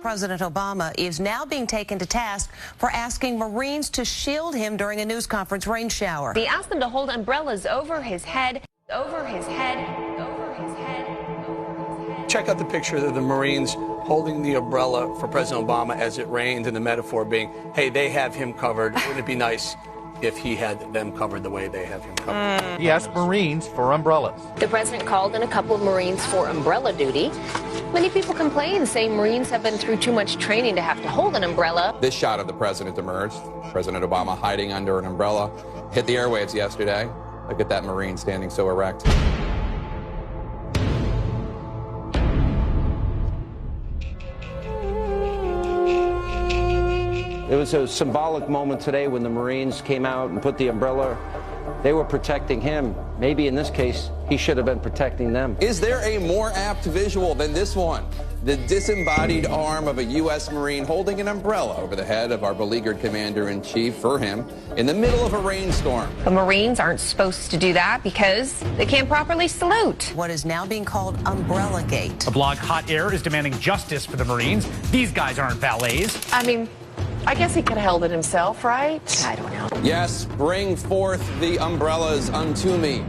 President Obama is now being taken to task for asking Marines to shield him during a news conference rain shower. He asked them to hold umbrellas over his head, Check out the picture of the Marines holding the umbrella for President Obama as it rained, and the metaphor being, hey, they have him covered. Wouldn't it be nice if he had them covered the way they have him covered? He asked Marines for umbrellas. The president called in a couple of Marines for umbrella duty. Many people complain, saying Marines have been through too much training to have to hold an umbrella. This shot of the president emerged. President Obama hiding under an umbrella. Hit the airwaves yesterday. Look at that Marine standing so erect. It was a symbolic moment today when the Marines came out and put the umbrella. They were protecting him. Maybe in this case, he should have been protecting them. Is there a more apt visual than this one? The disembodied arm of a U.S. Marine holding an umbrella over the head of our beleaguered commander-in-chief for him in the middle of a rainstorm. But Marines aren't supposed to do that because they can't properly salute. What is now being called Umbrellagate. The blog Hot Air is demanding justice for the Marines. These guys aren't valets. I mean, I guess he could have held it himself, right? I don't know. Yes, bring forth the umbrellas unto me.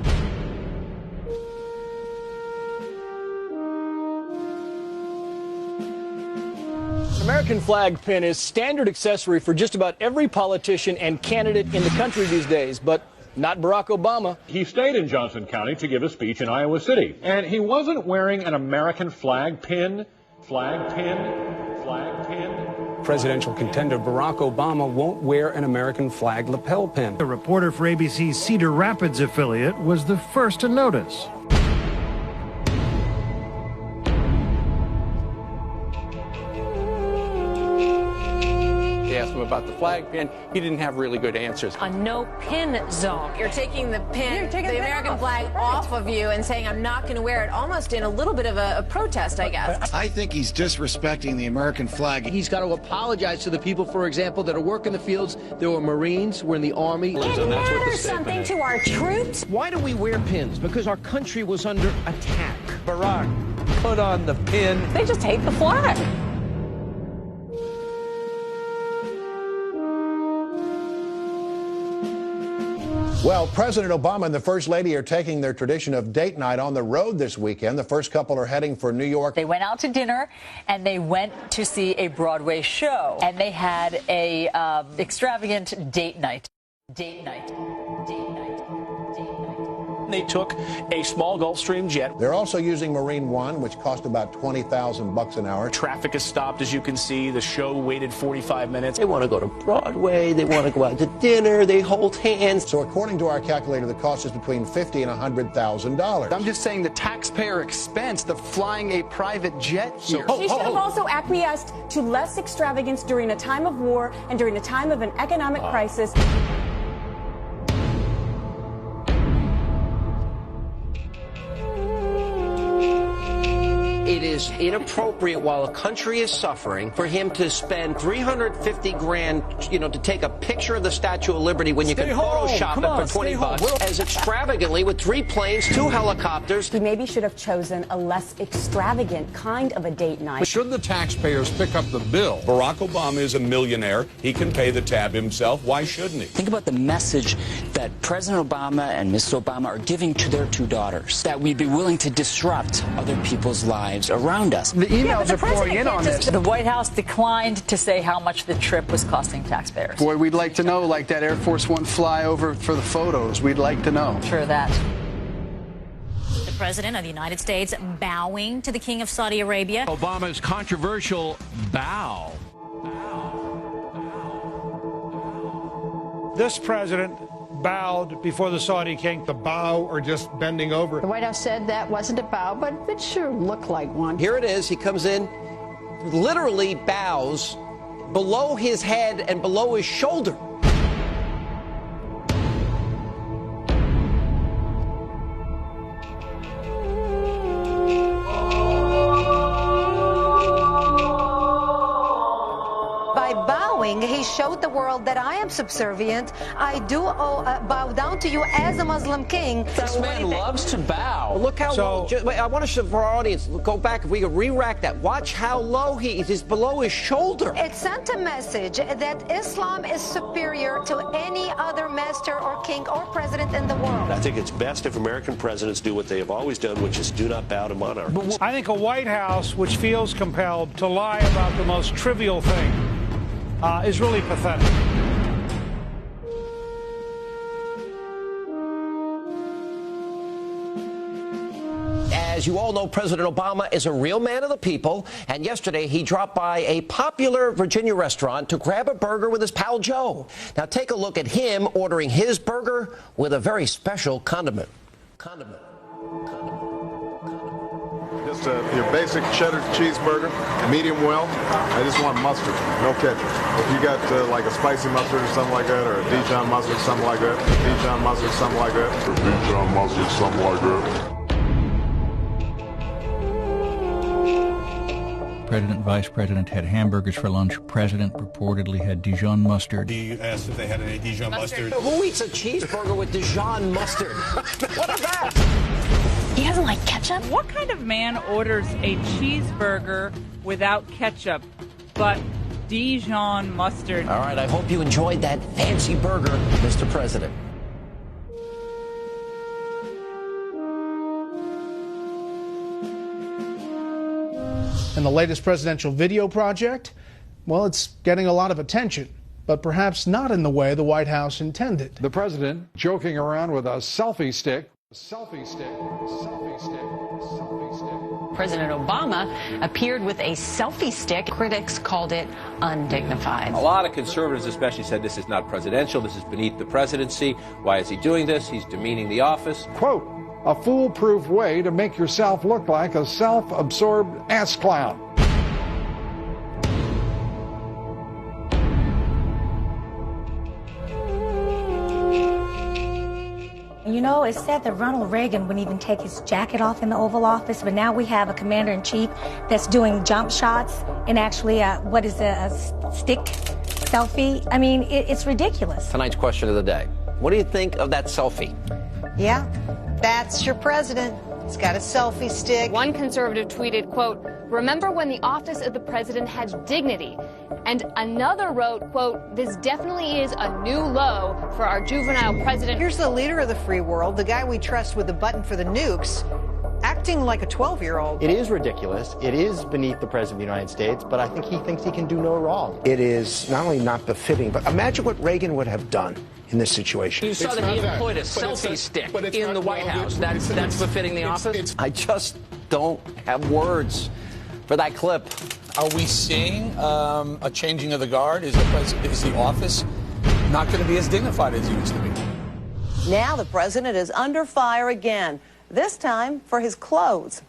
American flag pin is standard accessory for just about every politician and candidate in the country these days, but not Barack Obama. He stayed in Johnson County to give a speech in Iowa City, and he wasn't wearing an American flag pin. Presidential contender Barack Obama won't wear an American flag lapel pin. A reporter for ABC's Cedar Rapids affiliate was the first to notice. They asked him about the flag pin. He didn't have really good answers. A no pin zone. You're taking the pin, the American flag off of you and saying, I'm not going to wear it, almost in a little bit of a protest, I guess. I think he's disrespecting the American flag. He's got to apologize to the people, for example, that are working the fields. There were Marines, were in the Army. It matters something to our troops. Why do we wear pins? Because our country was under attack. Barack, put on the pin. They just hate the flag. Well, President Obama and the First Lady are taking their tradition of date night on the road this weekend. The first couple are heading for New York. They went out to dinner and they went to see a Broadway show. And they had a extravagant date night. They took a small Gulfstream jet. They're also using Marine One, which cost about $20,000 an hour. Traffic is stopped, as you can see. The show waited 45 minutes. They want to go to Broadway. They want to go out to dinner. They hold hands. So according to our calculator, the cost is between $50,000 and $100,000. I'm just saying the taxpayer expense, the flying a private jet here. She should have also acquiesced to less extravagance during a time of war and during a time of an economic crisis. It is inappropriate while a country is suffering for him to spend $350,000, to take a picture of the Statue of Liberty when you can Photoshop it for $20 as extravagantly with 3 planes, 2 helicopters. He maybe should have chosen a less extravagant kind of a date night. Should the taxpayers pick up the bill? Barack Obama is a millionaire. He can pay the tab himself. Why shouldn't he? Think about the message that President Obama and Mrs. Obama are giving to their 2 daughters, that we'd be willing to disrupt other people's lives around us. The emails are pouring in on this. The White House declined to say how much the trip was costing taxpayers. Boy, we'd like to know, like that Air Force One flyover for the photos. We'd like to know. True that. The President of the United States bowing to the King of Saudi Arabia. Obama's controversial bow. This president bowed before the Saudi king. The bow or just bending over. The White House said that wasn't a bow, but it sure looked like one. Here it is. He comes in, literally bows below his head and below his shoulder. By bowing, He showed the world that I am subservient. I do bow down to you as a Muslim king. This man loves to bow. Look how low. Wait, I want to show for our audience. Go back. If we could re-rack that. Watch how low he is. He's below his shoulder. It sent a message that Islam is superior to any other master or king or president in the world. I think it's best if American presidents do what they have always done, which is do not bow to monarchs. I think a White House which feels compelled to lie about the most trivial thing is really pathetic. As you all know, President Obama is a real man of the people, and yesterday he dropped by a popular Virginia restaurant to grab a burger with his pal Joe. Now take a look at him ordering his burger with a very special condiment. Just your basic cheddar cheeseburger, medium well. I just want mustard, no ketchup. If you got like a spicy mustard or something like that, or a Dijon mustard, something like that, Dijon mustard, something like that, or Dijon mustard, something like that. President and Vice President had hamburgers for lunch. President reportedly had Dijon mustard. He asked if they had any Dijon mustard. Who eats a cheeseburger with Dijon mustard? What is that? He doesn't like ketchup? What kind of man orders a cheeseburger without ketchup but Dijon mustard? All right, I hope you enjoyed that fancy burger, Mr. President. And the latest presidential video project, well, it's getting a lot of attention, but perhaps not in the way the White House intended. The president joking around with a selfie stick. President Obama appeared with a selfie stick. Critics called it undignified. A lot of conservatives especially said this is not presidential, this is beneath the presidency. Why is he doing this? He's demeaning the office. Quote, a foolproof way to make yourself look like a self-absorbed ass clown. You know, it's said that Ronald Reagan wouldn't even take his jacket off in the Oval Office, but now we have a commander-in-chief that's doing jump shots and actually, a stick selfie. I mean, it's ridiculous. Tonight's question of the day. What do you think of that selfie? Yeah, that's your president. He's got a selfie stick. One conservative tweeted, quote, remember when the office of the president had dignity? And another wrote, quote, this definitely is a new low for our juvenile president. Here's the leader of the free world, the guy we trust with the button for the nukes, acting like a 12-year-old. It is ridiculous. It is beneath the President of the United States, but I think he thinks he can do no wrong. It is not only not befitting, but imagine what Reagan would have done in this situation. You saw that he employed a selfie stick in the White House. That's befitting the office? I just don't have words for that clip. Are we seeing a changing of the guard? Is the office not going to be as dignified as it used to be? Now the president is under fire again, this time for his clothes.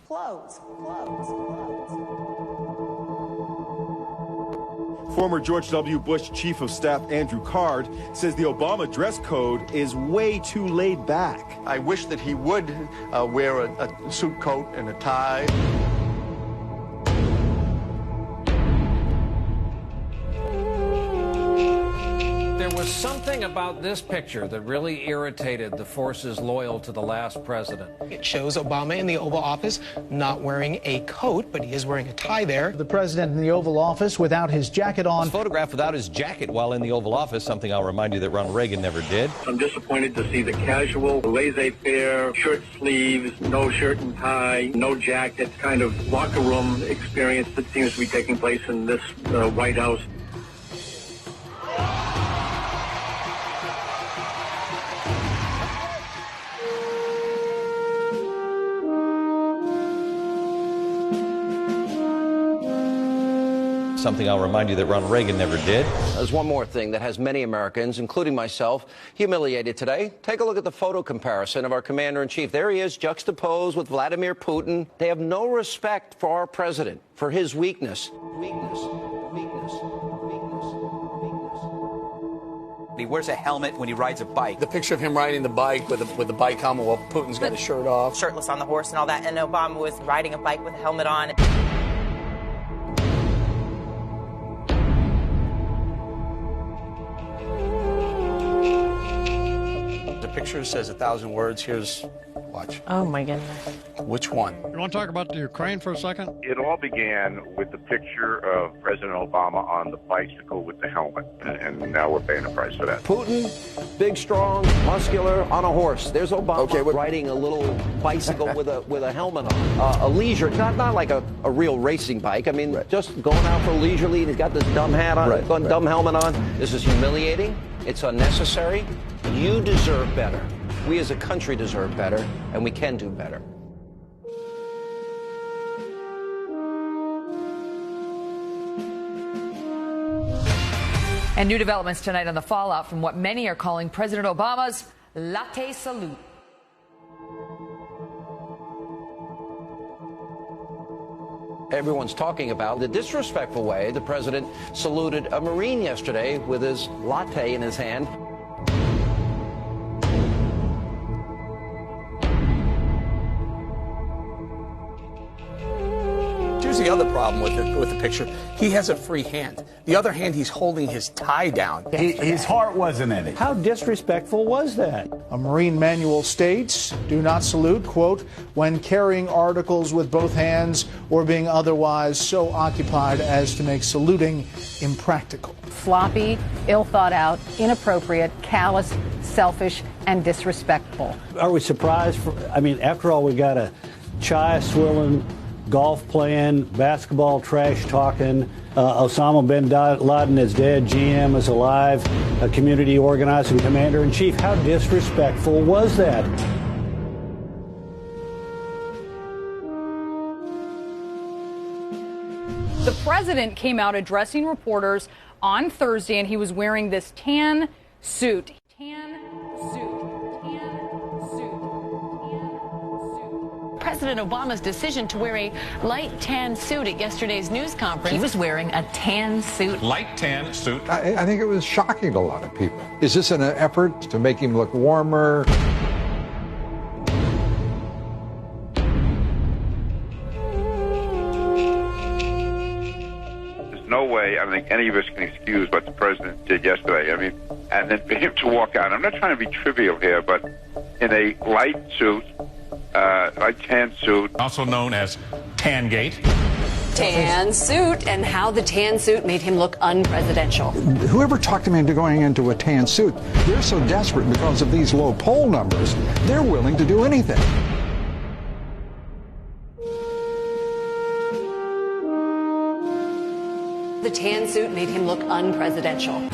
Former George W. Bush Chief of Staff Andrew Card says the Obama dress code is way too laid back. I wish that he would wear a suit coat and a tie. There was something about this picture that really irritated the forces loyal to the last president. It shows Obama in the Oval Office not wearing a coat, but he is wearing a tie there. The president in the Oval Office without his jacket on. Photographed without his jacket while in the Oval Office, something I'll remind you that Ronald Reagan never did. I'm disappointed to see the casual, laissez-faire, shirt sleeves, no shirt and tie, no jacket kind of locker room experience that seems to be taking place in this White House. Something I'll remind you that Ronald Reagan never did. There's one more thing that has many Americans, including myself, humiliated today. Take a look at the photo comparison of our commander-in-chief. There he is, juxtaposed with Vladimir Putin. They have no respect for our president, for his weakness. He wears a helmet when he rides a bike. The picture of him riding the bike with the bike helmet while Putin's got his shirt off. Shirtless on the horse and all that, and Obama was riding a bike with a helmet on. picture says 1,000 words. Here's, watch. Oh, my goodness. Which one? You want to talk about the Ukraine for a second? It all began with the picture of President Obama on the bicycle with the helmet, and now we're paying the price for that. Putin, big, strong, muscular, on a horse. There's Obama riding a little bicycle with a helmet on. A leisure, not like a real racing bike. I mean, just going out for leisurely. And he's got this dumb hat on, dumb helmet on. This is humiliating. It's unnecessary. You deserve better. We as a country deserve better, and we can do better. And new developments tonight on the fallout from what many are calling President Obama's latte salute. Everyone's talking about the disrespectful way the president saluted a Marine yesterday with his latte in his hand. Here's the other problem with the picture. He has a free hand. The other hand, he's holding his tie down. His heart wasn't in it. How disrespectful was that? A Marine manual states, do not salute, quote, when carrying articles with both hands or being otherwise so occupied as to make saluting impractical. Sloppy, ill thought out, inappropriate, callous, selfish, and disrespectful. Are we surprised? After all, we got a chai swilling, golf playing, basketball trash talking, Osama bin Laden is dead, GM is alive, a community organizing commander-in-chief. How disrespectful was that? The president came out addressing reporters on Thursday, and he was wearing this tan suit. President Obama's decision to wear a light tan suit at yesterday's news conference. He was wearing a tan suit. Light tan suit. I think it was shocking to a lot of people. Is this an effort to make him look warmer? There's no way I think any of us can excuse what the president did yesterday. And then for him to walk out, I'm not trying to be trivial here, but in a light suit, light tan suit. Also known as Tangate. Tan suit, and how the tan suit made him look unpresidential. Whoever talked him into going into a tan suit, they're so desperate because of these low poll numbers, they're willing to do anything. The tan suit made him look unpresidential.